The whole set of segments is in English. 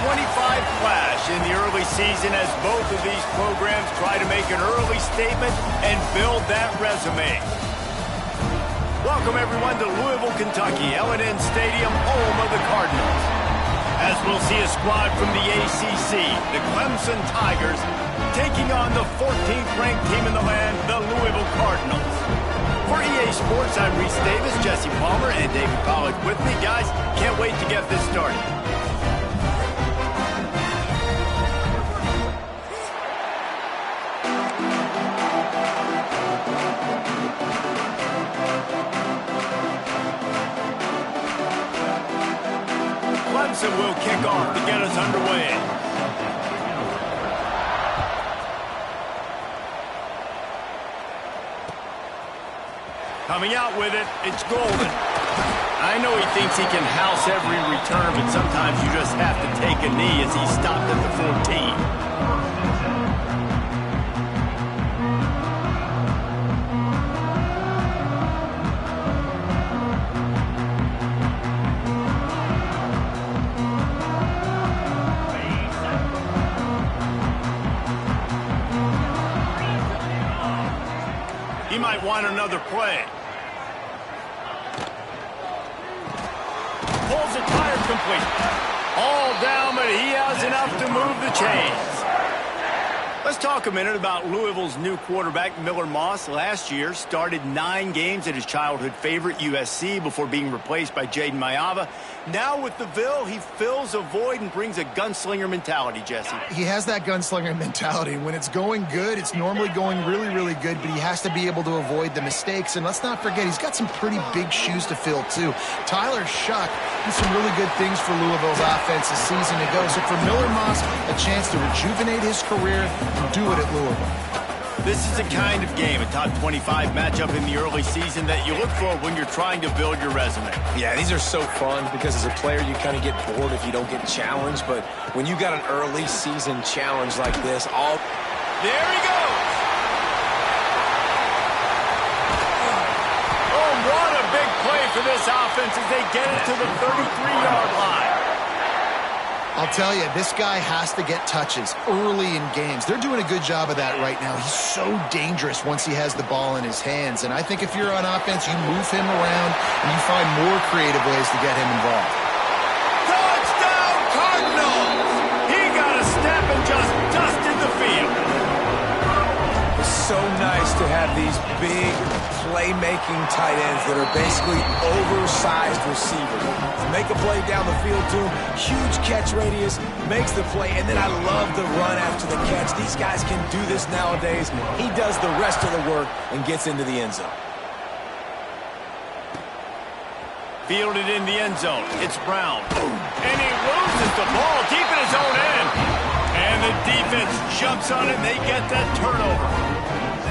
clash in the early season as both of these programs try to make an early statement and build that resume. Welcome, everyone, to Louisville, Kentucky, L&N Stadium, home of the Cardinals. As we'll see a squad from the ACC, the Clemson Tigers, taking on the 14th-ranked team in the land, the Louisville Cardinals. For EA Sports, I'm Reese Davis, Jesse Palmer, and David Pollack with me. Guys, can't wait to get this started. Clemson will kick off to get us underway. Coming out with it, it's Golden. I know he thinks he can house every return, but sometimes you just have to take a knee as he stopped at the 14. He might want another play. Pulls it, tire complete. All down, but he has enough to move the chains. Let's talk a minute about Louisville's new quarterback, Miller Moss. Last year, started 9 games at his childhood favorite, USC, before being replaced by Jaden Mayava. Now with the Ville, he fills a void and brings a gunslinger mentality, Jesse. He has that gunslinger mentality. When it's going good, it's normally going really, really good, but he has to be able to avoid the mistakes. And let's not forget, he's got some pretty big shoes to fill, too. Tyler Shuck did some really good things for Louisville's offense a season ago. So for Miller Moss, a chance to rejuvenate his career and do it at Louisville. This is the kind of game, a top 25 matchup in the early season, that you look for when you're trying to build your resume. Yeah, these are so fun because as a player, you kind of get bored if you don't get challenged. But when you got an early season challenge like this, There he goes! Oh, what a big play for this offense as they get it to the 33-yard line. I'll tell you, this guy has to get touches early in games. They're doing a good job of that right now. He's so dangerous once he has the ball in his hands. And I think if you're on offense, you move him around and you find more creative ways to get him involved. Touchdown, Cardinals! He got a step and just dusted the field. it's so nice to have these big playmaking tight ends that are basically oversized receivers. Make a play down the field to him, huge catch radius, makes the play, and then I love the run after the catch. These guys can do this nowadays. He does the rest of the work and gets into the end zone. Fielded in the end zone. It's Brown. And he loses the ball deep in his own end. And the defense jumps on it, and they get that turnover.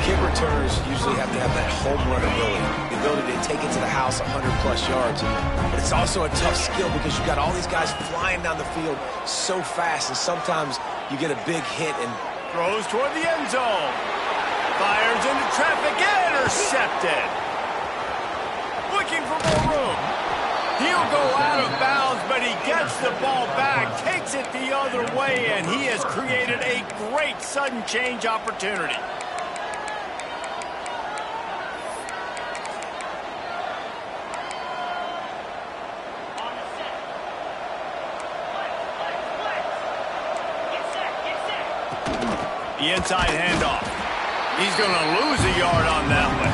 Kick returners usually have to have that home run ability, the ability to take it to the house 100-plus yards. But it's also a tough skill because you've got all these guys flying down the field so fast, and sometimes you get a big hit and throws toward the end zone. Fires into traffic, intercepted. Looking for more room. He'll go out of bounds, but he gets the ball back, takes it the other way, and he has created a great sudden change opportunity. The inside handoff. He's going to lose a yard on that one.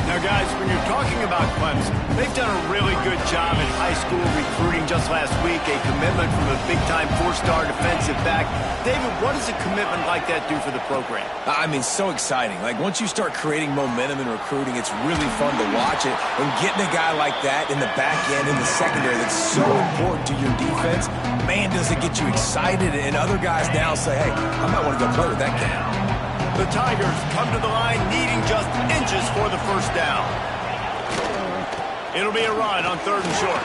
Now, guys, when you're talking about Clemson, they've done a really good job in high school recruiting. Just last week, a commitment from a big-time four-star defensive back. David, what does a commitment like that do for the program? I mean, so exciting. Like, once you start creating momentum in recruiting, it's really fun to watch it. And getting a guy like that in the back end, in the secondary, that's so important to your defense, man, does it get you excited. And other guys now say, hey, I might want to go play with that guy. The Tigers come to the line needing just inches for the first down. It'll be a run on 3rd and short.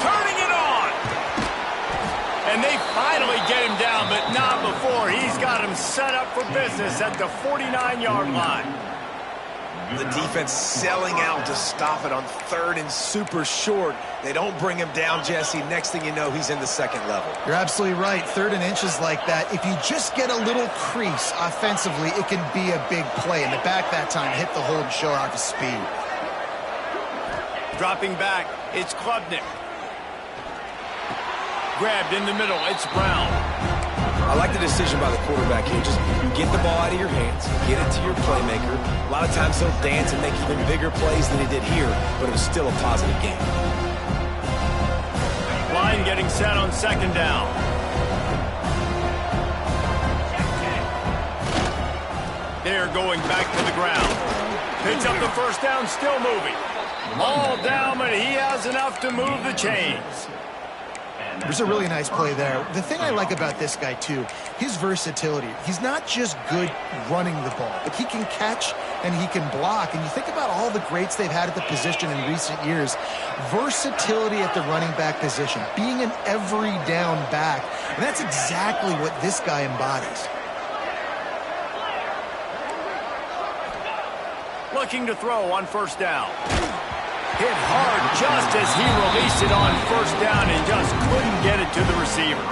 Turning it on! And they finally get him down, but not before. He's got him set up for business at the 49-yard line. The defense selling out to stop it on 3rd and super short. They don't bring him down, Jesse. Next thing you know, he's in the 2nd level. You're absolutely right. 3rd and inches like that, if you just get a little crease offensively, it can be a big play. In the back that time, hit the hole and show off his speed. Dropping back, it's Klubnik. Grabbed in the middle, it's Brown. I like the decision by the quarterback here. Just get the ball out of your hands, get it to your playmaker. A lot of times he'll dance and make even bigger plays than he did here, but it was still a positive game. Line getting set on 2nd down. They're going back to the ground. Picks up the 1st down, still moving. All down, but he has enough to move the chains. There's a really nice play there. The thing I like about this guy, too, his versatility. He's not just good running the ball, but he can catch and he can block. And you think about all the greats they've had at the position in recent years. Versatility at the running back position, being an every down back. And that's exactly what this guy embodies. Looking to throw on 1st down. Hit hard just as he released it on 1st down and just couldn't get it to the receiver.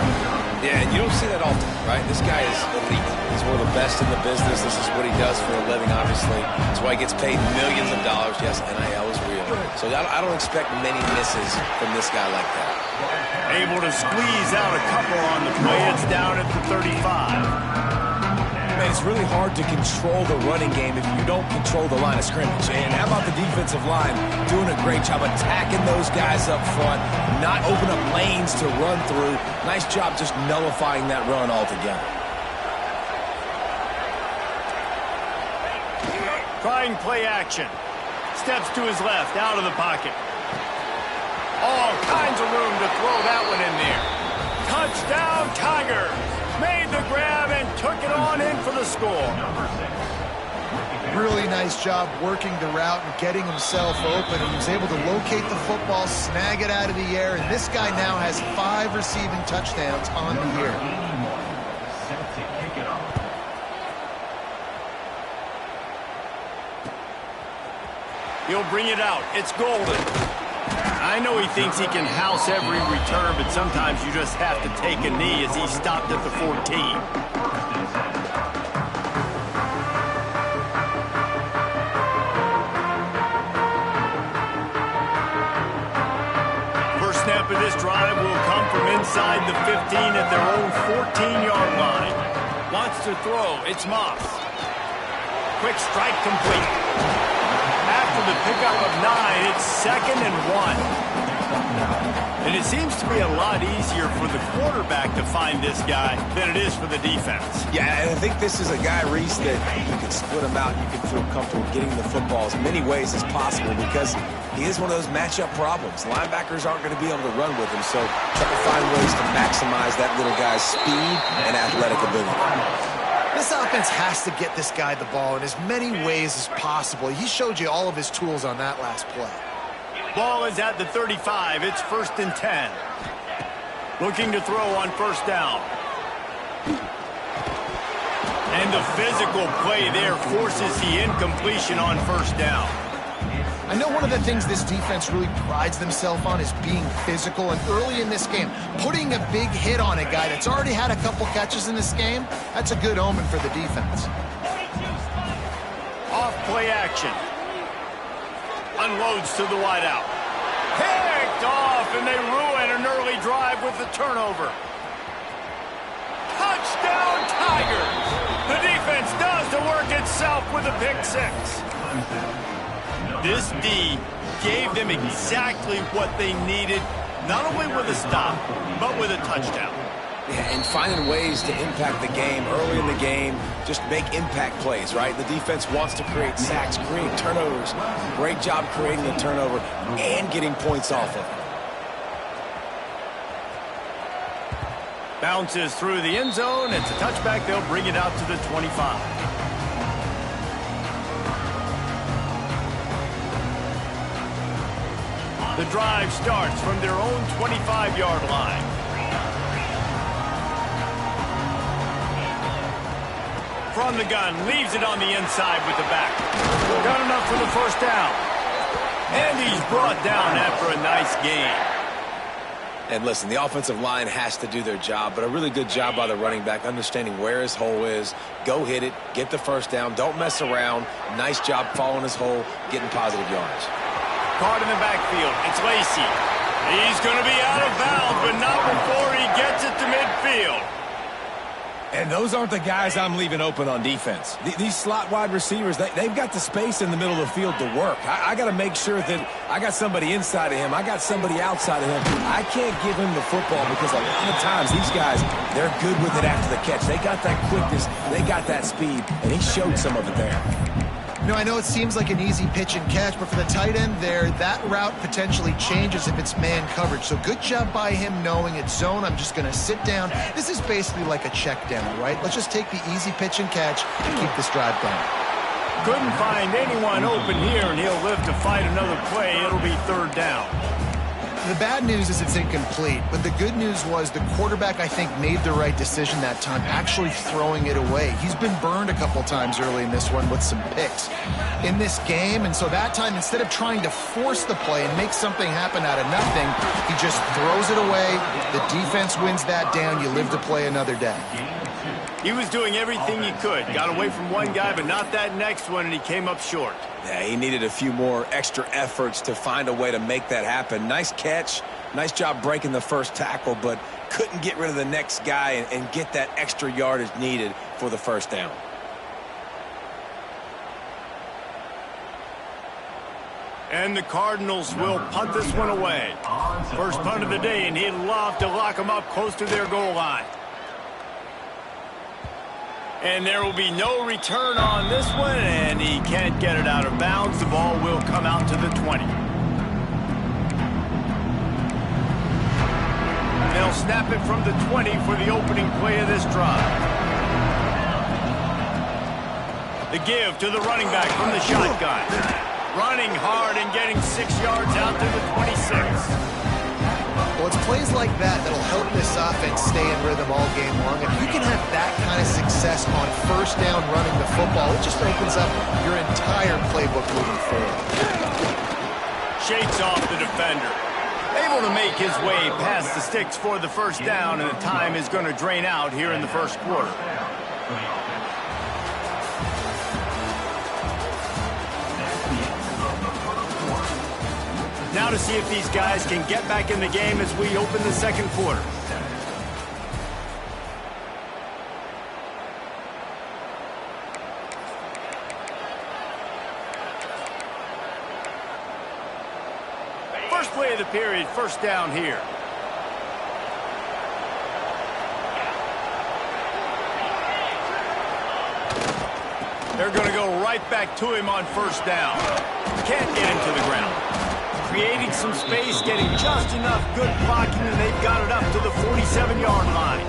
Yeah, and you don't see that often, right? This guy is elite. He's one of the best in the business. This is what he does for a living, obviously. That's why he gets paid millions of dollars. Yes, NIL is real. So I don't expect many misses from this guy like that. Able to squeeze out a couple on the play. It's down at the 35. Man, it's really hard to control the running game if you don't control the line of scrimmage. And how about the defensive line doing a great job attacking those guys up front, not open up lanes to run through. Nice job just nullifying that run altogether. Trying play action. Steps to his left, out of the pocket. All kinds of room to throw that one in there. Touchdown, Tigers! Made the grab and took it on in for the score. Really nice job working the route and getting himself open. He was able to locate the football, snag it out of the air, and this guy now has 5 receiving touchdowns on the year. He'll bring it out. It's Golden. I know he thinks he can house every return, but sometimes you just have to take a knee as he stopped at the 14. First snap of this drive will come from inside the 15 at their own 14-yard line. Wants to throw. It's Moss. Quick strike complete. After the pickup of 9, it's 2nd and 1. And it seems to be a lot easier for the quarterback to find this guy than it is for the defense. Yeah, and I think this is a guy, Reese, that you can split him out. You can feel comfortable getting the football as many ways as possible because he is one of those matchup problems. Linebackers aren't going to be able to run with him, so try to find ways to maximize that little guy's speed and athletic ability. This offense has to get this guy the ball in as many ways as possible. He showed you all of his tools on that last play. Ball is at the 35. It's 1st and 10. Looking to throw on 1st down. And the physical play there forces the incompletion on 1st down. I know one of the things this defense really prides themselves on is being physical, and early in this game, putting a big hit on a guy that's already had a couple catches in this game, that's a good omen for the defense. Off play action. Unloads to the wideout. Picked off, and they ruin an early drive with the turnover. Touchdown, Tigers! The defense does the work itself with a pick 6. This D gave them exactly what they needed, not only with a stop, but with a touchdown. Yeah, and finding ways to impact the game early in the game, just make impact plays, right? The defense wants to create sacks, create turnovers. Great job creating the turnover and getting points off of it. Bounces through the end zone. It's a touchback. They'll bring it out to the 25. The drive starts from their own 25-yard line. from the gun, leaves it on the inside with the back. Got enough for the first down. And he's brought down after a nice gain. And listen, the offensive line has to do their job, but a really good job by the running back, understanding where his hole is. Go hit it, get the first down, don't mess around. Nice job following his hole, getting positive yards. Caught in the backfield, it's Lacy. He's going to be out of bounds, but not before he gets it to midfield. And those aren't the guys I'm leaving open on defense. These slot wide receivers, they've got the space in the middle of the field to work. I got to make sure that I got somebody inside of him. I got somebody outside of him. I can't give him the football because a lot of times these guys, they're good with it after the catch. They got that quickness. They got that speed, and he showed some of it there. You know, I know it seems like an easy pitch and catch, but for the tight end there, that route potentially changes if it's man coverage. So good job by him knowing it's zone. I'm just going to sit down. This is basically like a check down, right? Let's just take the easy pitch and catch and keep this drive going. Couldn't find anyone open here, and he'll live to fight another play. It'll be third down. The bad news is it's incomplete, but the good news was the quarterback, I think, made the right decision that time, actually throwing it away. He's been burned a couple times early in this one with some picks in this game, and so that time, instead of trying to force the play and make something happen out of nothing, he just throws it away. The defense wins that down. You live to play another day. He was doing everything he could. Got away from one guy, but not that next one, and he came up short. Yeah, he needed a few more extra efforts to find a way to make that happen. Nice catch. Nice job breaking the first tackle, but couldn't get rid of the next guy and get that extra yardage needed for the first down. And the Cardinals will punt this one away. First punt of the day, and he'd love to lock them up close to their goal line. And there will be no return on this one, and he can't get it out of bounds. The ball will come out to the 20. They'll snap it from the 20 for the opening play of this drive. The give to the running back from the shotgun. Running hard and getting 6 yards out to the 26. Well, it's plays like that that'll help this offense stay in rhythm all game long. If you can have that kind of success on first down running the football, it just opens up your entire playbook moving forward. Shakes off the defender. Able to make his way past the sticks for the first down, and the time is going to drain out here in the first quarter. Now to see if these guys can get back in the game as we open the second quarter. First play of the period, first down here. They're going to go right back to him on first down. Can't get him to the ground. Creating some space, getting just enough good blocking, and they've got it up to the 47-yard line.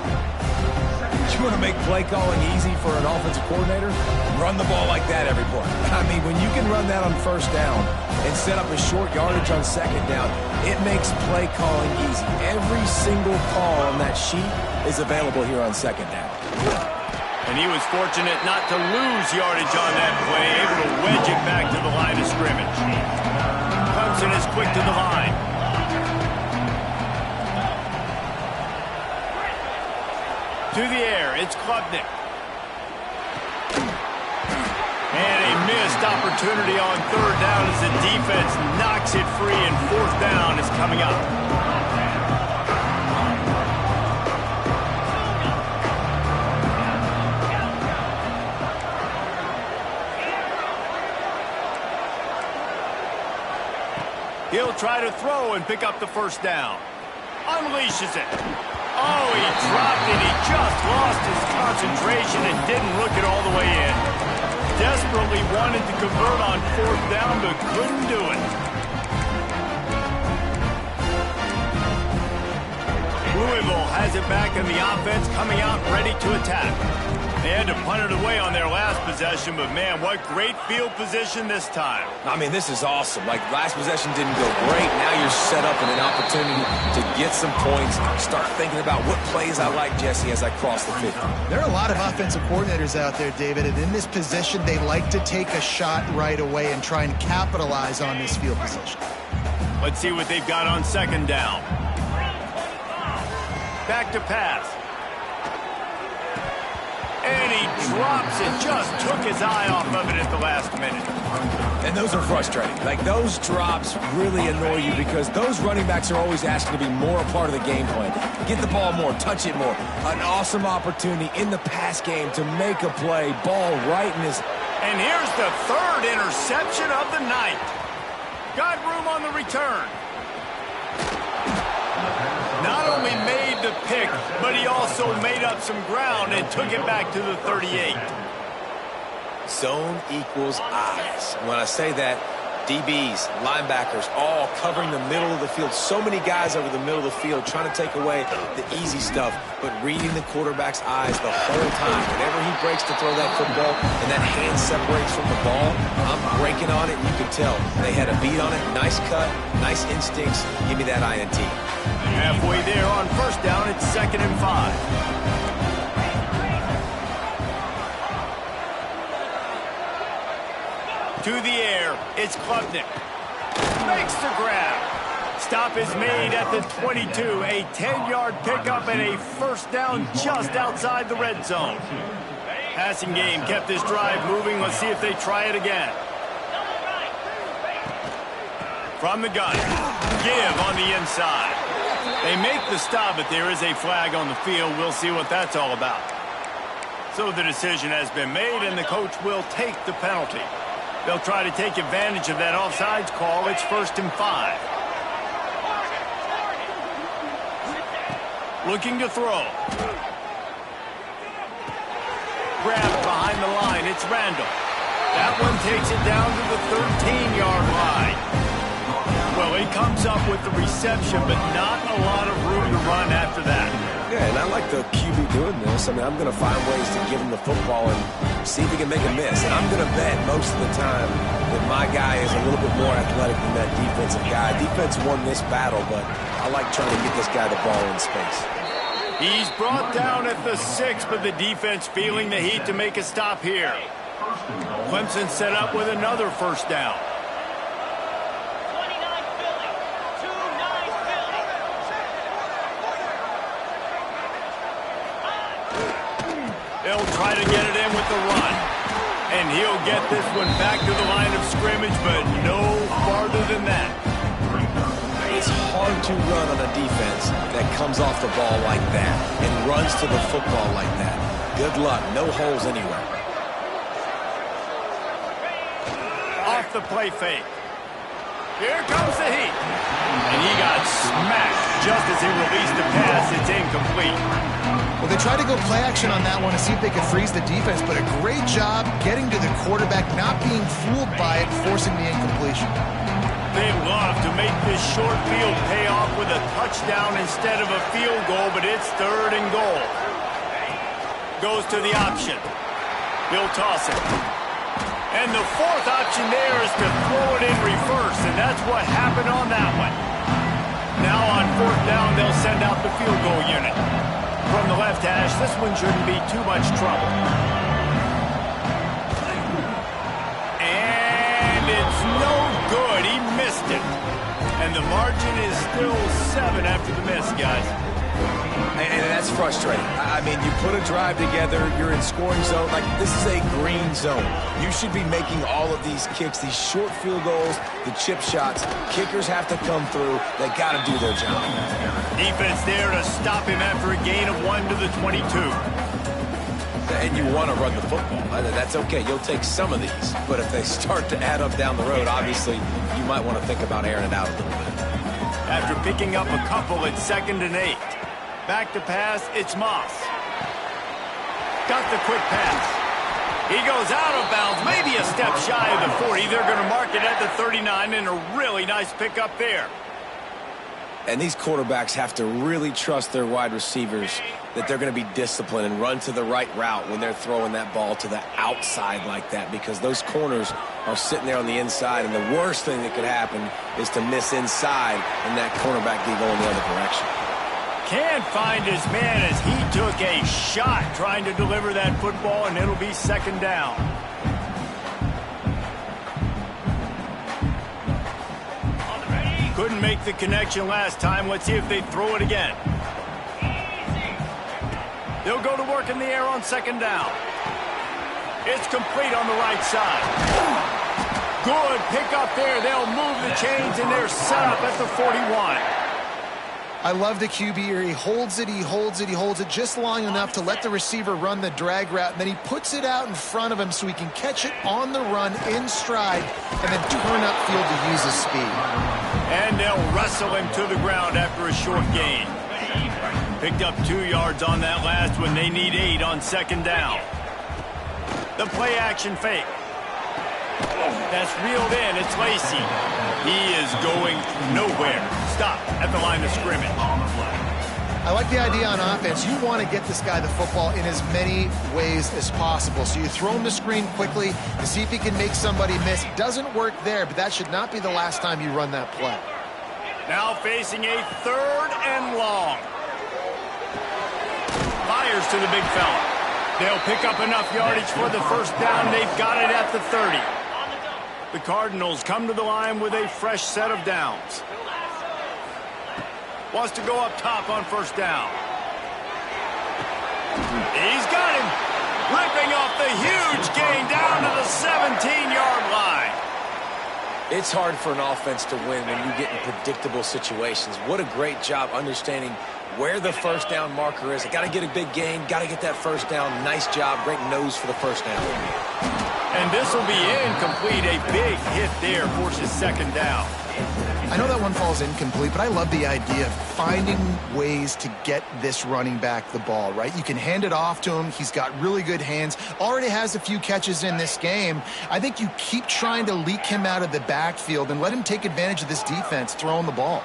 You want to make play calling easy for an offensive coordinator? Run the ball like that every play. I mean, when you can run that on first down and set up a short yardage on second down, it makes play calling easy. Every single call on that sheet is available here on second down. And he was fortunate not to lose yardage on that play, able to wedge it back to the line of scrimmage. Clemson is quick to the line. To the air, it's Klubnik. And a missed opportunity on third down as the defense knocks it free, and fourth down is coming up. He'll try to throw and pick up the first down. Unleashes it. Oh, he dropped it. He just lost his concentration and didn't look it all the way in. Desperately wanted to convert on fourth down, but couldn't do it. Louisville has it back, and the offense coming out ready to attack. They had to punt it away on their last possession, but man, what great field position this time. I mean, this is awesome. Like, last possession didn't go great. Now you're set up in an opportunity to get some points. Start thinking about what plays I like, Jesse, as I cross the 50. There are a lot of offensive coordinators out there, David, and in this position, they like to take a shot right away and try and capitalize on this field position. Let's see what they've got on second down. Back to pass. And he drops it. Just took his eye off of it at the last minute. And those are frustrating. Like, those drops really annoy you because those running backs are always asking to be more a part of the game plan. Get the ball more, touch it more. An awesome opportunity in the pass game to make a play. Ball right in his... And here's the third interception of the night. Got room on the return. Not only made the pick, but he also made up some ground and took it back to the 38. Zone equals eyes. When I say that, DBs, linebackers, all covering the middle of the field. So many guys over the middle of the field trying to take away the easy stuff, but reading the quarterback's eyes the whole time. Whenever he breaks to throw that football and that hand separates from the ball, I'm breaking on it, and you can tell. They had a beat on it, nice cut, nice instincts. Give me that INT. Halfway there on first down, it's 2nd and 5. To the air, it's Klubnik. Makes the grab. Stop is made at the 22. A 10-yard pickup and a first down just outside the red zone. Passing game kept this drive moving. Let's see if they try it again. From the gun. Give on the inside. They make the stop, but there is a flag on the field. We'll see what that's all about. So the decision has been made, and the coach will take the penalty. They'll try to take advantage of that offsides call. It's 1st and 5. Looking to throw. Grabbed behind the line. It's Randall. That one takes it down to the 13-yard line. Well, he comes up with the reception, but not a lot of room to run after that. Yeah, and I like the QB doing this. I mean, I'm going to find ways to give him the football and see if he can make a miss. And I'm going to bet most of the time that my guy is a little bit more athletic than that defensive guy. Defense won this battle, but I like trying to get this guy the ball in space. He's brought down at the 6, but the defense feeling the heat to make a stop here. Clemson set up with another first down. They'll try to get it in with the run. And he'll get this one back to the line of scrimmage, but no farther than that. It's hard to run on a defense that comes off the ball like that and runs to the football like that. Good luck. No holes anywhere. Off the play fake. Here comes the heat. And he got smacked just as he released the pass. It's incomplete. Well, they tried to go play action on that one to see if they could freeze the defense, but a great job getting to the quarterback, not being fooled by it, forcing the incompletion. They love to make this short field pay off with a touchdown instead of a field goal, but it's 3rd and goal. Goes to the option. He'll toss it. And the 4th option there is to throw it in reverse, and that's what happened on that one. Now on 4th down, they'll send out the field goal unit. From the left hash, this one shouldn't be too much trouble. And it's no good. He missed it. And the margin is still 7 after the miss, guys. And that's frustrating. I mean, you put a drive together, you're in scoring zone. Like, this is a green zone. You should be making all of these kicks, these short field goals, the chip shots. Kickers have to come through. They got to do their job. Defense there to stop him after a gain of 1 to the 22. And you want to run the football. That's okay. You'll take some of these. But if they start to add up down the road, obviously, you might want to think about airing it out a little bit. After picking up a couple, it's 2nd and 8. Back to pass, it's Moss. Got the quick pass. He goes out of bounds, maybe a step shy of the 40. They're going to mark it at the 39, and a really nice pickup there. And these quarterbacks have to really trust their wide receivers that they're going to be disciplined and run to the right route when they're throwing that ball to the outside like that, because those corners are sitting there on the inside, and the worst thing that could happen is to miss inside and that cornerback be going the other direction. Can't find his man as he took a shot trying to deliver that football, and it'll be second down. Couldn't make the connection last time. Let's see if they throw it again. They'll go to work in the air on second down. It's complete on the right side. Good pick up there. They'll move the chains, and they're set up at the 41. I love the QB here. He holds it, he holds it, he holds it just long enough to let the receiver run the drag route, and then he puts it out in front of him so he can catch it on the run in stride and then turn upfield to use his speed. And they'll wrestle him to the ground after a short gain. Picked up 2 yards on that last one. They need 8 on second down. The play action fake. That's reeled in. It's Lacy. He is going nowhere. Stop at the line of scrimmage. I like the idea on offense. You want to get this guy the football in as many ways as possible. So you throw him the screen quickly to see if he can make somebody miss. Doesn't work there, but that should not be the last time you run that play. Now facing a 3rd and long. Fires to the big fella. They'll pick up enough yardage for the first down. They've got it at the 30. The Cardinals come to the line with a fresh set of downs. Wants to go up top on first down. He's got him. Ripping off the huge gain down to the 17-yard line. It's hard for an offense to win when you get in predictable situations. What a great job understanding where the first down marker is. Got to get a big gain, got to get that first down. Nice job, great nose for the first down. And this will be incomplete. A big hit there forces second down. I know that one falls incomplete, but I love the idea of finding ways to get this running back the ball, right? You can hand it off to him. He's got really good hands. Already has a few catches in this game. I think you keep trying to leak him out of the backfield and let him take advantage of this defense throwing the ball.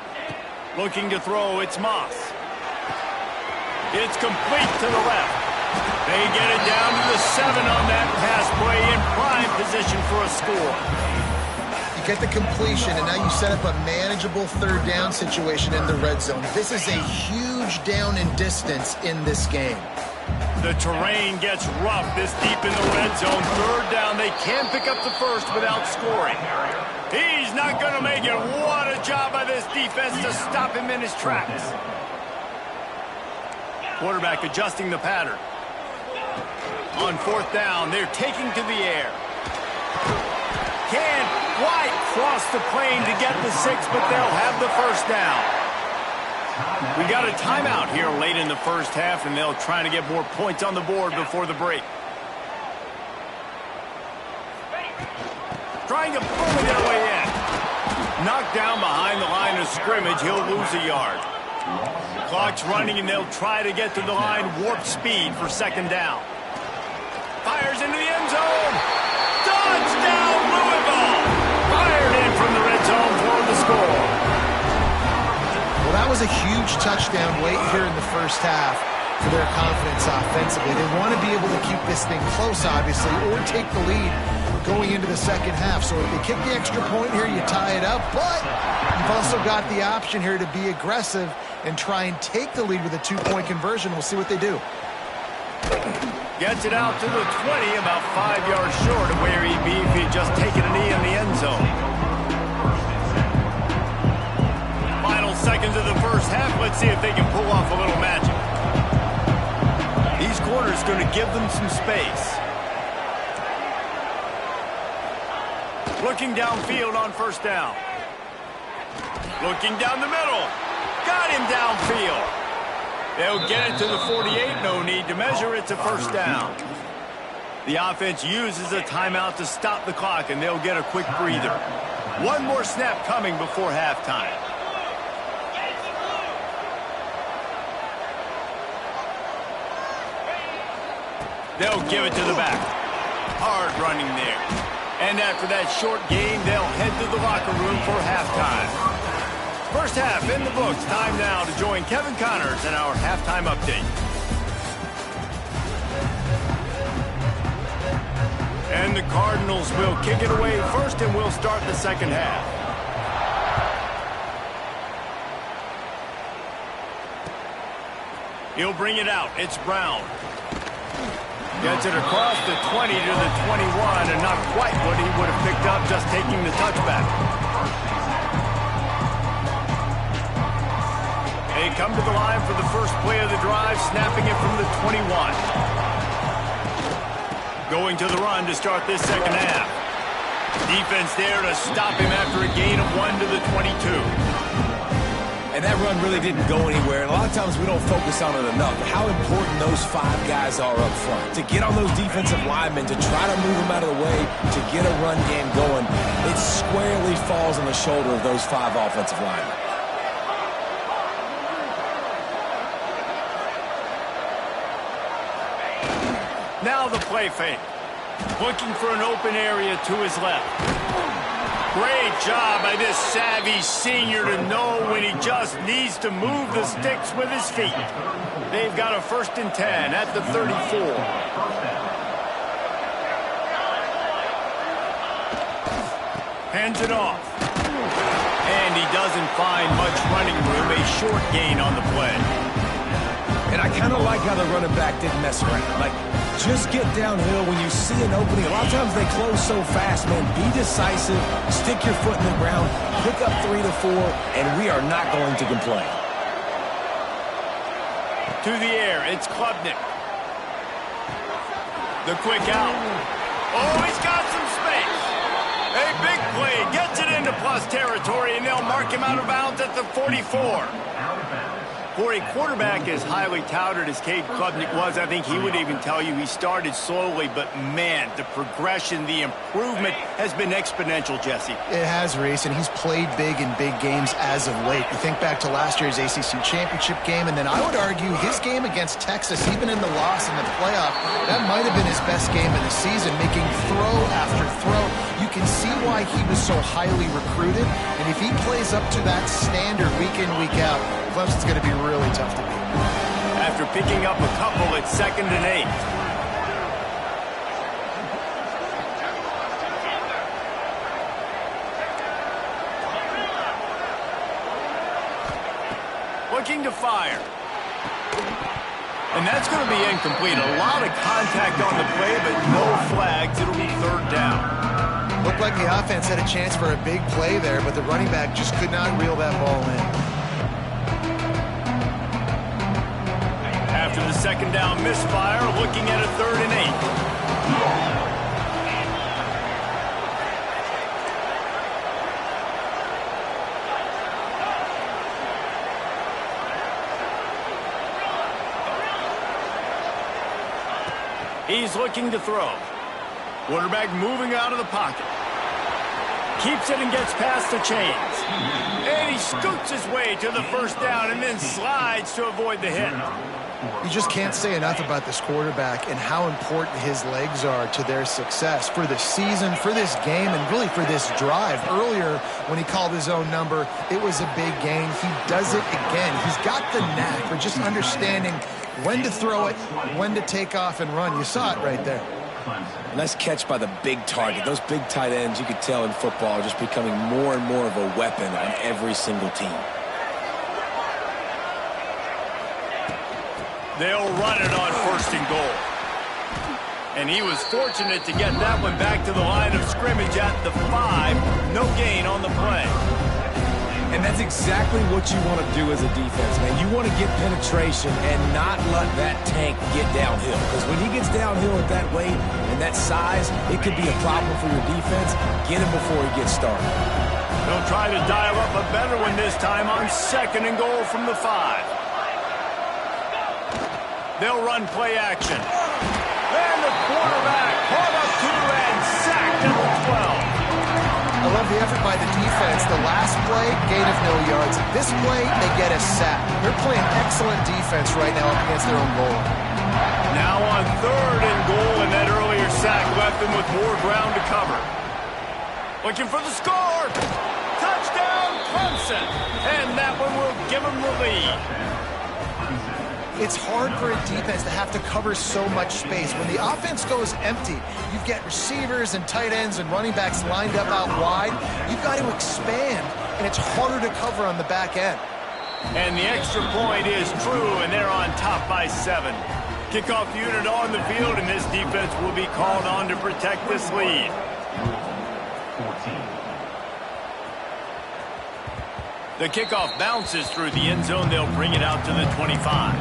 Looking to throw, it's Moss. It's complete to the left. They get it down to the 7 on that pass play in prime position for a score. You get the completion, and now you set up a manageable 3rd down situation in the red zone. This is a huge down in distance in this game. The terrain gets rough this deep in the red zone. 3rd down, they can't pick up the first without scoring. He's not going to make it. What a job by this defense to stop him in his tracks. Quarterback adjusting the pattern. On 4th down, they're taking to the air. Can't quite cross the plane to get the 6, but they'll have the first down. We got a timeout here late in the first half, and they'll try to get more points on the board before the break. Trying to bully their way in. Knocked down behind the line of scrimmage, he'll lose a yard. Clock's running, and they'll try to get to the line, warp speed for second down. Fires into the end zone. Touchdown, Louisville! Fired in from the red zone for the score. Well, that was a huge touchdown late here in the first half for their confidence offensively. They want to be able to keep this thing close, obviously, or take the lead going into the second half. So if they kick the extra point here, you tie it up. But you've also got the option here to be aggressive and try and take the lead with a 2-point conversion. We'll see what they do. Gets it out to the 20, about 5 yards short of where he'd be if he'd just taken a knee in the end zone. Final seconds of the first half. Let's see if they can pull off a little magic. These corners going to give them some space. Looking downfield on first down. Looking down the middle. Got him downfield. They'll get it to the 48. No need to measure. It's a first down. The offense uses a timeout to stop the clock, and they'll get a quick breather. One more snap coming before halftime. They'll give it to the back. Hard running there. And after that short game, they'll head to the locker room for halftime. 1st First half in the books. Time now to join Kevin Connors in our halftime update. And the Cardinals will kick it away first, and we'll start the second half. He'll bring it out. It's Brown. Gets it across the 20 to the 21, and not quite what he would have picked up just taking the touchback. They come to the line for the first play of the drive, snapping it from the 21. Going to the run to start this second half. Defense there to stop him after a gain of 1 to the 22. And that run really didn't go anywhere. And a lot of times we don't focus on it enough. How important those 5 guys are up front. To get on those defensive linemen, to try to move them out of the way, to get a run game going, it squarely falls on the shoulder of those 5 offensive linemen. Now the play fake. Looking for an open area to his left. Great job by this savvy senior to know when he just needs to move the sticks with his feet. They've got a 1st and 10 at the 34. Hands it off. And he doesn't find much running room. A short gain on the play. And I kind of like how the running back didn't mess around. Like, just get downhill when you see an opening. A lot of times they close so fast, man. Be decisive, stick your foot in the ground, pick up 3 to 4, and we are not going to complain. To the air, it's Klubnik. The quick out. Oh, he's got some space. A big play, gets it into plus territory, and they'll mark him out of bounds at the 44. For a quarterback as highly touted as Cade Klubnik was, I think he would even tell you he started slowly, but man, the progression, the improvement has been exponential, Jesse. It has, Reese, and he's played big in big games as of late. You think back to last year's ACC championship game, and then I would argue his game against Texas, even in the loss in the playoff, that might have been his best game of the season, making throw after throw. You can see why he was so highly recruited, and if he plays up to that standard week in, week out, Clemson's going to be really tough to beat. After picking up a couple, it's 2nd and 8. Looking to fire. And that's going to be incomplete. A lot of contact on the play, but no flags. It'll be 3rd down. Looked like the offense had a chance for a big play there, but the running back just could not reel that ball in. After the 2nd down misfire, looking at a 3rd and 8. He's looking to throw. Quarterback moving out of the pocket. Keeps it and gets past the chains. And he scoots his way to the 1st down and then slides to avoid the hit. You just can't say enough about this quarterback and how important his legs are to their success for the season, for this game, and really for this drive. Earlier, when he called his own number, it was a big gain. He does it again. He's got the knack for just understanding when to throw it, when to take off and run. You saw it right there. Nice catch by the big target. Those big tight ends, you could tell in football, are just becoming more and more of a weapon on every single team. They'll run it on 1st and goal. And he was fortunate to get that one back to the line of scrimmage at the 5. No gain on the play. And that's exactly what you want to do as a defense, man. You want to get penetration and not let that tank get downhill. Because when he gets downhill at that weight and that size, it could be a problem for your defense. Get him before he gets started. They'll try to dial up a better one this time on 2nd and goal from the 5. They'll run play action. And the quarterback caught up to and sacked at the 12. I love the effort by the defense. The last play, gain of no yards. This play, they get a sack. They're playing excellent defense right now up against their own goal. Now on 3rd and goal, and that earlier sack left them with more ground to cover. Looking for the score. Touchdown, Clemson. And that them the lead. It's hard for a defense to have to cover so much space. When the offense goes empty, you get receivers and tight ends and running backs lined up out wide. You've got to expand, and it's harder to cover on the back end. And the extra point is true, and they're on top by 7. Kickoff unit on the field, and this defense will be called on to protect this lead. 14. The kickoff bounces through the end zone. They'll bring it out to the 25.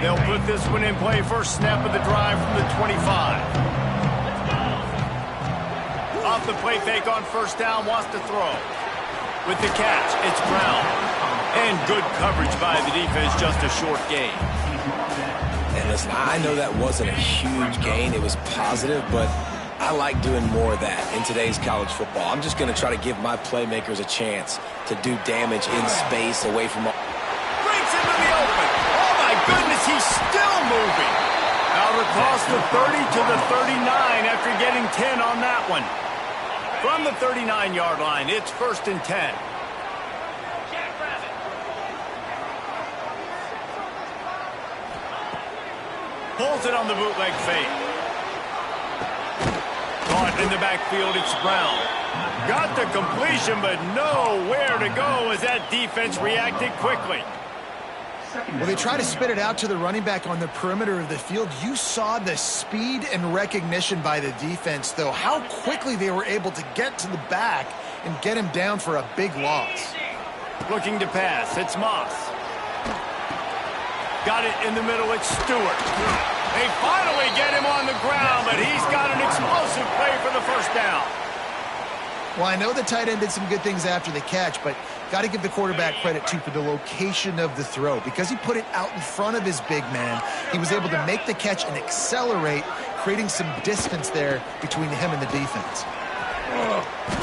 They'll put this one in play. First snap of the drive from the 25. Off the play fake on first down, wants to throw. With the catch, it's Brown. And good coverage by the defense, just a short gain. And listen, I know that wasn't a huge gain. It was positive, but I like doing more of that in today's college football. I'm just going to try to give my playmakers a chance to do damage in space away from... Breaks into the open. Oh, my goodness, he's still moving. Out across the 30 to the 39 after getting 10 on that one. From the 39-yard line, it's 1st and 10. Pulls it on the bootleg fake. Caught in the backfield, it's Brown. Got the completion, but nowhere to go as that defense reacted quickly. Well, they try to spit it out to the running back on the perimeter of the field. You saw the speed and recognition by the defense, though, how quickly they were able to get to the back and get him down for a big loss. Looking to pass, it's Moss. Got it in the middle, it's Stewart. They finally get him on the ground, but he's got an explosive play for the first down. Well, I know the tight end did some good things after the catch, but got to give the quarterback credit, too, for the location of the throw. Because he put it out in front of his big man, he was able to make the catch and accelerate, creating some distance there between him and the defense.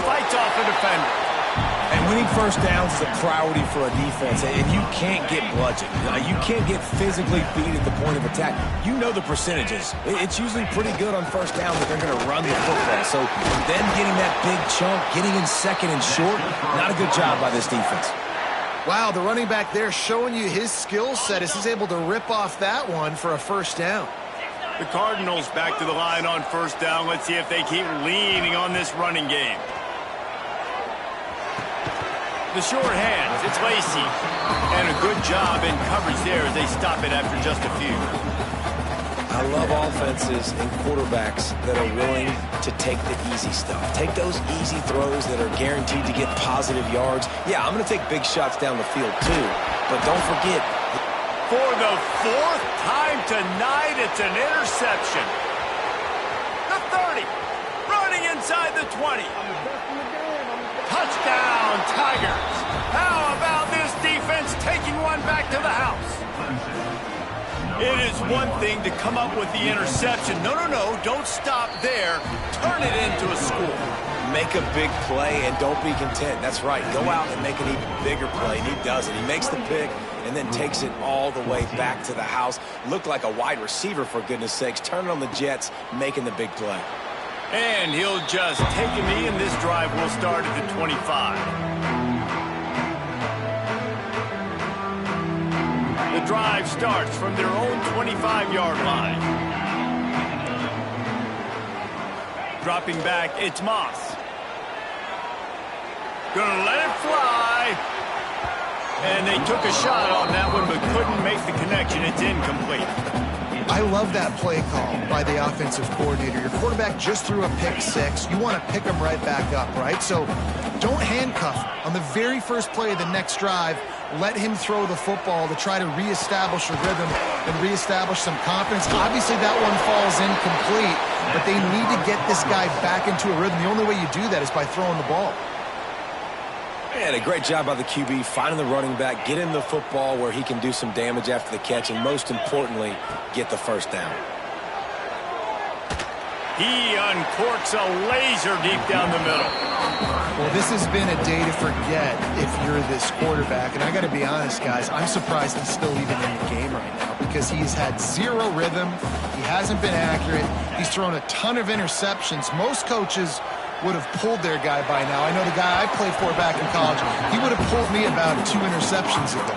Fights off the defender. And winning first downs is a priority for a defense, and you can't get bludgeoned. You can't get physically beat at the point of attack. You know the percentages. It's usually pretty good on first down that they're going to run the football. So them getting that big chunk, getting in second and short, not a good job by this defense. Wow, the running back there showing you his skill set as he's able to rip off that one for a first down. The Cardinals back to the line on first down. Let's see if they keep leaning on this running game. The short hands, it's Lacy. And a good job in coverage there as they stop it after just a few. I love offenses and quarterbacks that are willing to take the easy stuff. Take those easy throws that are guaranteed to get positive yards. Yeah, I'm going to take big shots down the field too, but don't forget. For the 4th time tonight, it's an interception. The 30, running inside the 20. Touchdown, Tigers. How about this defense taking one back to the house? It is one thing to come up with the interception. No, don't stop there. Turn it into a score. Make a big play and don't be content. That's right. Go out and make an even bigger play, and he does it. He makes the pick and then takes it all the way back to the house. Looked like a wide receiver, for goodness sakes. Turning on the Jets, making the big play. And he'll just take a knee, and this drive will start at the 25. The drive starts from their own 25-yard line. Dropping back, it's Moss. Gonna let it fly. And they took a shot on that one, but couldn't make the connection. It's incomplete. I love that play call by the offensive coordinator. Your quarterback just threw a pick six. You want to pick him right back up, right? So don't handcuff him. On the very first play of the next drive, let him throw the football to try to reestablish a rhythm and reestablish some confidence. Obviously, that one falls incomplete, but they need to get this guy back into a rhythm. The only way you do that is by throwing the ball. And a great job by the QB, finding the running back, get him the football where he can do some damage after the catch, and most importantly, get the first down. He uncorks a laser deep down the middle. Well, this has been a day to forget if you're this quarterback. And I got to be honest, guys, I'm surprised he's still even in the game right now because he's had zero rhythm. He hasn't been accurate. He's thrown a ton of interceptions. Most coaches would have pulled their guy by now. I know the guy I played for back in college, he would have pulled me about 2 interceptions ago.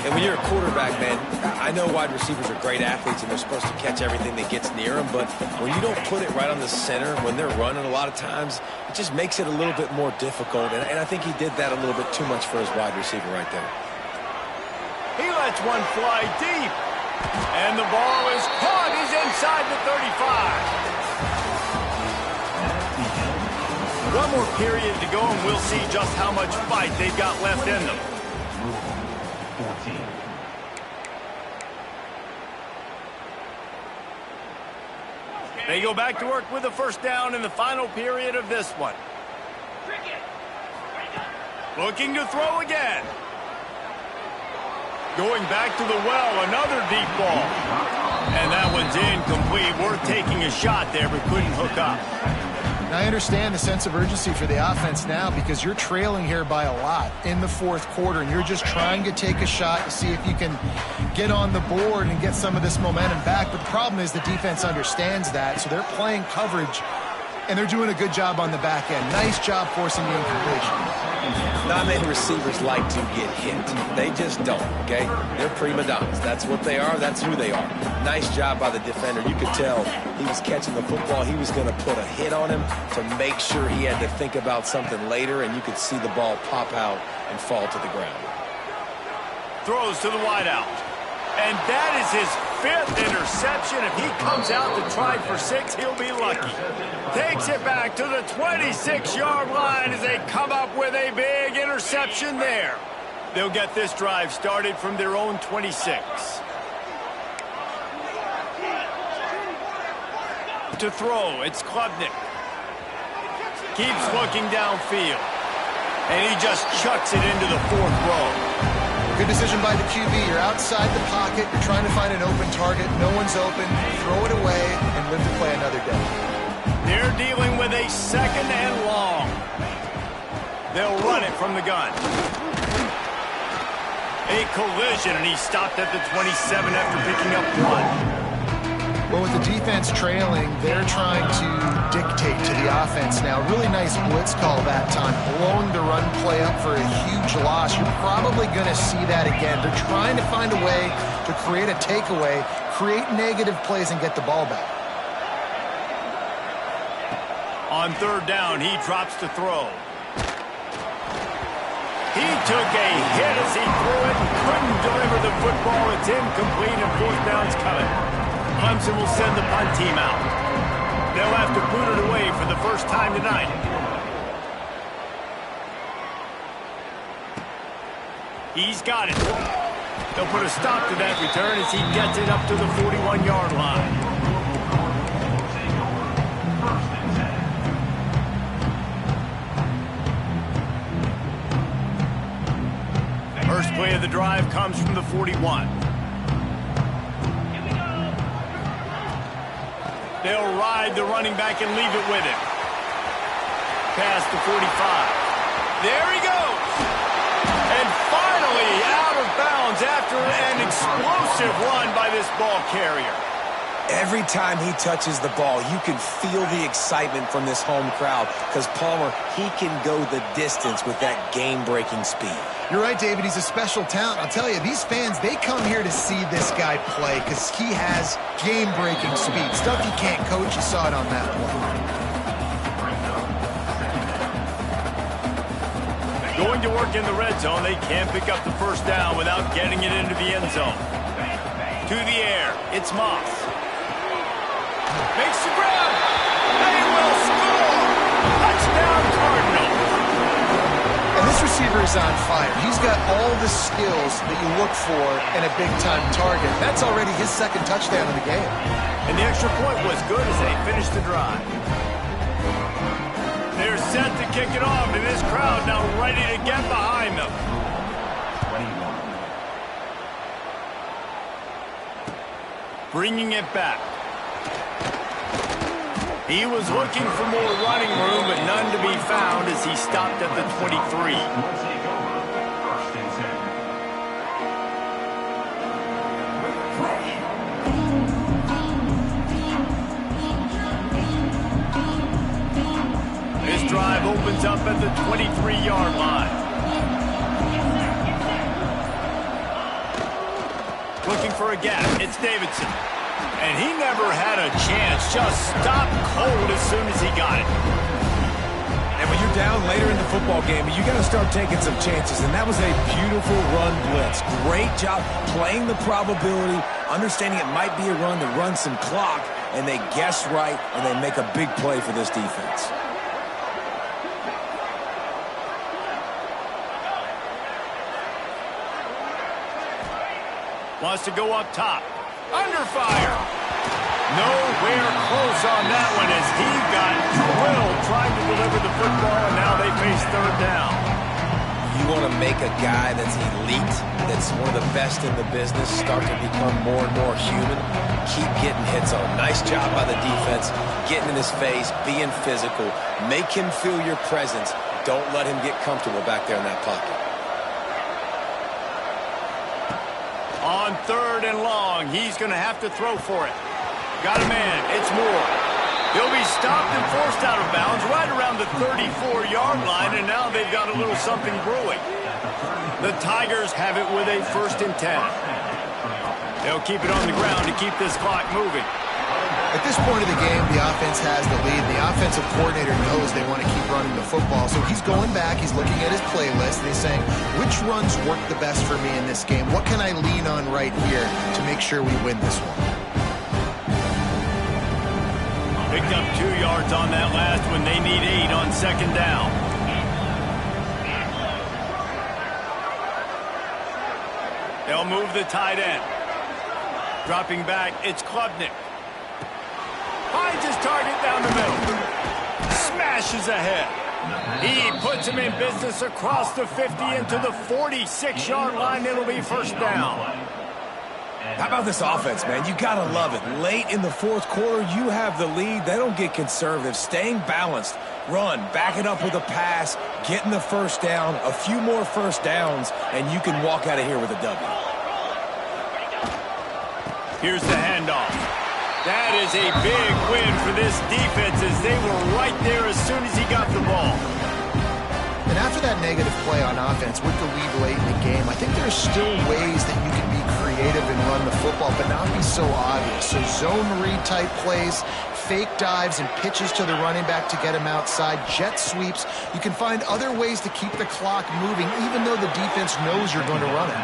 And when you're a quarterback, man, I know wide receivers are great athletes and they're supposed to catch everything that gets near them, but when you don't put it right on the center, when they're running a lot of times, it just makes it a little bit more difficult. And I think he did that a little bit too much for his wide receiver right there. He lets one fly deep. And the ball is caught. He's inside the 35. One more period to go, and we'll see just how much fight they've got left in them. 14. They go back to work with a first down in the final period of this one. Looking to throw again. Going back to the well, another deep ball. And that one's incomplete. Worth taking a shot there, but couldn't hook up. Now, I understand the sense of urgency for the offense now because you're trailing here by a lot in the fourth quarter, and you're just trying to take a shot to see if you can get on the board and get some of this momentum back. But the problem is the defense understands that, so they're playing coverage, and they're doing a good job on the back end. Nice job forcing the incompletion. Not many receivers like to get hit. They just don't, okay? They're prima donnas. That's what they are. That's who they are. Nice job by the defender. You could tell he was catching the football. He was going to put a hit on him to make sure he had to think about something later, and you could see the ball pop out and fall to the ground. Throws to the wideout. And that is his 5th interception. If he comes out to try for 6, he'll be lucky. Takes it back to the 26-yard line as they come up with a big interception there. They'll get this drive started from their own 26. To throw, it's Klubnik. Keeps looking downfield. And he just chucks it into the 4th row. Good decision by the QB. You're outside the pocket. You're trying to find an open target. No one's open. Throw it away and live to play another day. They're dealing with a 2nd and long. They'll run it from the gun. A collision, and he stopped at the 27 after picking up 1. Well, with the defense trailing, they're trying to dictate to the offense now. Really nice blitz call that time, blowing the run play up for a huge loss. You're probably going to see that again. They're trying to find a way to create a takeaway, create negative plays, and get the ball back. On 3rd down, he drops to throw. He took a hit as he threw it and couldn't deliver the football. It's incomplete, and 4th down's coming. Clemson will send the punt team out. They'll have to boot it away for the first time tonight. He's got it. They'll put a stop to that return as he gets it up to the 41-yard line. First play of the drive comes from the 41. They'll ride the running back and leave it with him. Past the 45. There he goes. And finally out of bounds after an explosive run by this ball carrier. Every time he touches the ball, you can feel the excitement from this home crowd because Palmer, he can go the distance with that game-breaking speed. You're right, David. He's a special talent. I'll tell you, these fans, they come here to see this guy play because he has game-breaking speed. Stuff you can't coach. You saw it on that play. Going to work in the red zone, they can't pick up the first down without getting it into the end zone. To the air, it's Moss. Makes the grab. They will score. Touchdown, Cardinals. And this receiver is on fire. He's got all the skills that you look for in a big-time target. That's already his 2nd touchdown of the game. And the extra point was good as they finished the drive. They're set to kick it off, and this crowd now ready to get behind them. 21. Bringing it back. He was looking for more running room, but none to be found as he stopped at the 23. First and 10. opens up at the 23-yard line. Looking for a gap. It's Davidson. And he never had a chance. Just stopped cold as soon as he got it. And when you're down later in the football game, you got to start taking some chances. And that was a beautiful run blitz. Great job playing the probability, understanding it might be a run to run some clock, and they guess right, and they make a big play for this defense. Wants to go up top. Under fire. Nowhere close on that one as he got drilled trying to deliver the football, and now they face third down. You want to make a guy that's elite, that's one of the best in the business, start to become more and more human. Keep getting hits on him. Nice job by the defense, getting in his face, being physical. Make him feel your presence. Don't let him get comfortable back there in that pocket. On third and long, he's going to have to throw for it. Got a man. It's Moore. He'll be stopped and forced out of bounds right around the 34-yard line, and now they've got a little something brewing. The Tigers have it with a 1st and 10. They'll keep it on the ground to keep this clock moving. At this point of the game, the offense has the lead. The offensive coordinator knows they want to keep running the football, so he's going back, he's looking at his playlist, and he's saying, which runs work the best for me in this game? What can I lean on right here to make sure we win this one? Picked up 2 yards on that last one. They need 8 on 2nd down. They'll move the tight end. Dropping back, it's Klubnik. Finds his target down the middle. Smashes ahead. He puts him in business across the 50 into the 46-yard line. It'll be 1st down. How about this offense, man? You got to love it. Late in the 4th quarter, you have the lead. They don't get conservative. Staying balanced. Run, back it up with a pass, getting the 1st down, a few more 1st downs, and you can walk out of here with a W. Here's the handoff. That is a big win for this defense as they were right there as soon as he got the ball. And after that negative play on offense with the lead late in the game, I think there's still ways that you can be creative and run the football, but not be so obvious. So zone read type plays, fake dives and pitches to the running back to get him outside, jet sweeps. You can find other ways to keep the clock moving, even though the defense knows you're going to run it.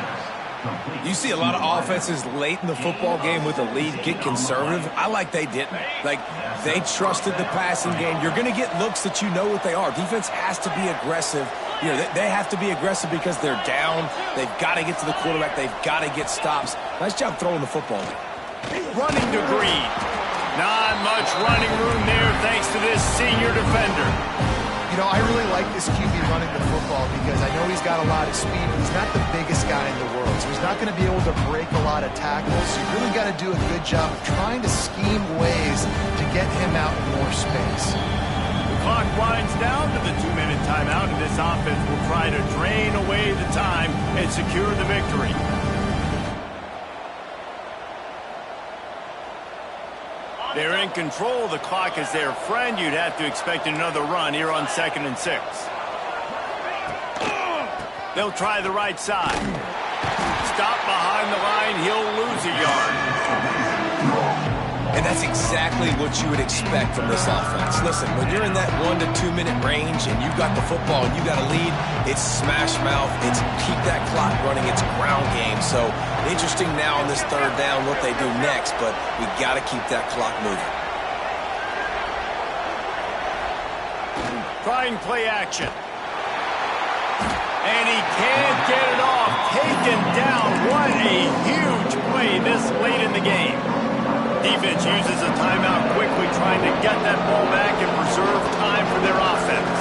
You see a lot of offenses late in the football game with a lead get conservative. I like they didn't. Like, they trusted the passing game. You're going to get looks that you know what they are. Defense has to be aggressive. You know, they have to be aggressive because they're down. They've got to get to the quarterback. They've got to get stops. Nice job throwing the football. Running to Green. Not much running room there thanks to this senior defender. You know, I really like this QB running the football because I know he's got a lot of speed, but he's not the biggest guy in the world. So he's not going to be able to break a lot of tackles. So you really got to do a good job of trying to scheme ways to get him out in more space. The clock winds down to the 2-minute timeout, and this offense will try to drain away the time and secure the victory. They're in control. The clock is their friend. You'd have to expect another run here on 2nd and 6. They'll try the right side. Stop behind the line. He'll lose a yard. And that's exactly what you would expect from this offense. Listen, when you're in that 1 to 2 minute range and you've got the football and you got a lead, it's smash mouth, it's keep that clock running, it's ground game. So interesting now on this 3rd down what they do next, but we got to keep that clock moving. Trying play action. And he can't get it off. Taken down. What a huge play this late in the game. Defense uses a timeout quickly, trying to get that ball back and preserve time for their offense.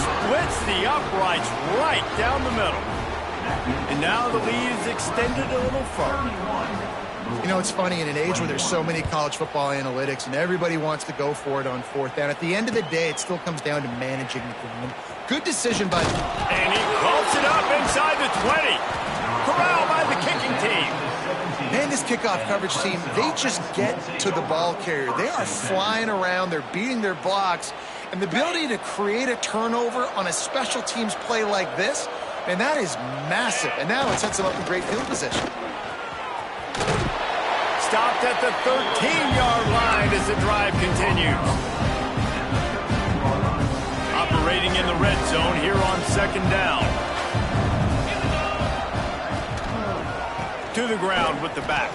Splits the uprights right down the middle. And now the lead is extended a little further. You know, it's funny, in an age where there's so many college football analytics and everybody wants to go for it on 4th down, at the end of the day, it still comes down to managing the game. Good decision by... And he rolls it up inside the 20. Corral by the kicking team. Man, this kickoff coverage team, they just get to the ball carrier. They are flying around. They're beating their blocks. And the ability to create a turnover on a special teams play like this, and that is massive. And now it sets them up in great field position. Stopped at the 13-yard line as the drive continues. Operating in the red zone here on second down. To the ground with the back.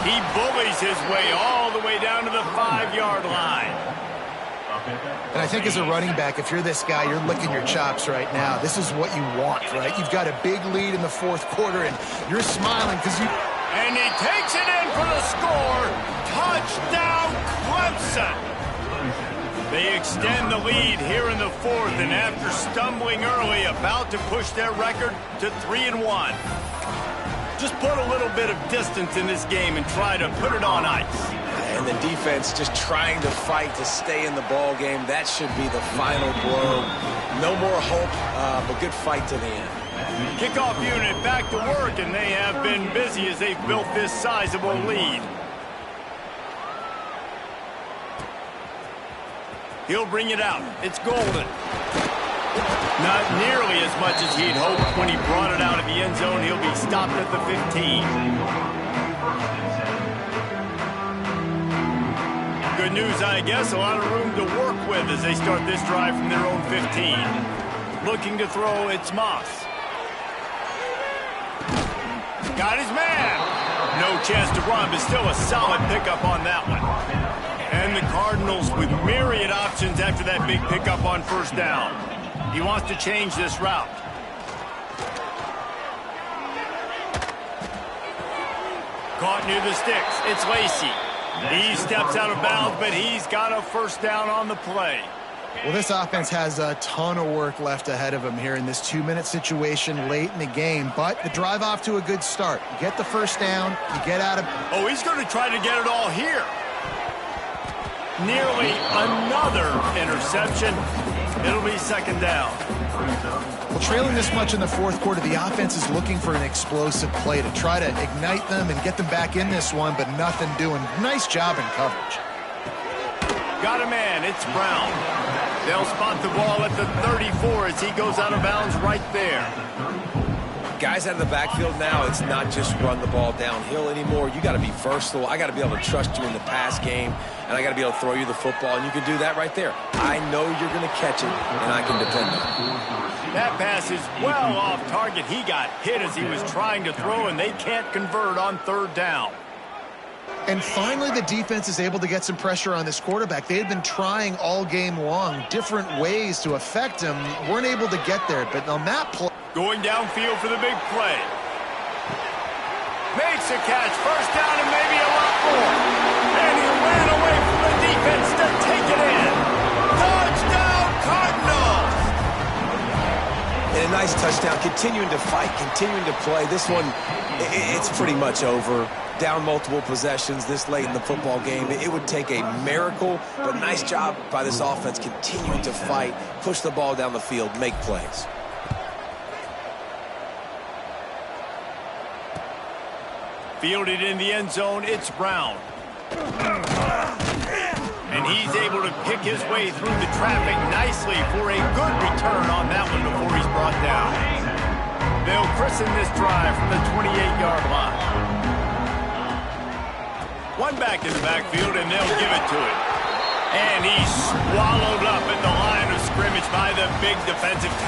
He bullies his way all the way down to the 5-yard line. And I think as a running back, if you're this guy, you're licking your chops right now. This is what you want, right? You've got a big lead in the fourth quarter, and you're smiling because you... And he takes it in for the score. Touchdown, Clemson. They extend the lead here in the fourth, and after stumbling early, about to push their record to 3-1. Just put a little bit of distance in this game and try to put it on ice. And the defense just trying to fight to stay in the ball game. That should be the final blow. No more hope, but good fight to the end. Kickoff unit back to work, and they have been busy as they've built this sizable lead. He'll bring it out. It's Golden. Not nearly as much as he'd hoped when he brought it out of the end zone. He'll be stopped at the 15. Good news, I guess. A lot of room to work with as they start this drive from their own 15. Looking to throw, it's Moss. Got his man. No chance to run, but still a solid pickup on that one. And the Cardinals with myriad options after that big pickup on first down. He wants to change this route. Caught near the sticks. It's Lacy. He steps out of bounds, but he's got a first down on the play. Well, this offense has a ton of work left ahead of them here in this 2-minute situation late in the game, but the drive off to a good start. You get the first down, you get out of... Oh, he's going to try to get it all here. Nearly another interception. It'll be second down. Well, trailing this much in the fourth quarter, the offense is looking for an explosive play to try to ignite them and get them back in this one, but nothing doing. Nice job in coverage. Got a man. It's Brown. They'll spot the ball at the 34 as he goes out of bounds right there. Guys out of the backfield now, it's not just run the ball downhill anymore. You got to be versatile. I got to be able to trust you in the pass game, and I got to be able to throw you the football, and you can do that right there. I know you're going to catch it, and I can depend on it. That pass is well off target. He got hit as he was trying to throw, and they can't convert on third down. And finally, the defense is able to get some pressure on this quarterback. They had been trying all game long, different ways to affect him. Weren't able to get there, but on that play... Going downfield for the big play. Makes a catch. First down and maybe a lot more. And he ran away from the defense to take it in. Touchdown, Cardinals! And a nice touchdown. Continuing to fight, continuing to play. This one, it's pretty much over. Down multiple possessions this late in the football game. It would take a miracle, but nice job by this offense continuing to fight, push the ball down the field, make plays. Fielded in the end zone, it's Brown. And he's able to pick his way through the traffic nicely for a good return on that one before he's brought down. They'll christen this drive from the 28-yard line. One back in the backfield, and they'll give it to him. And he's swallowed up at the line of scrimmage by the big defensive tackle.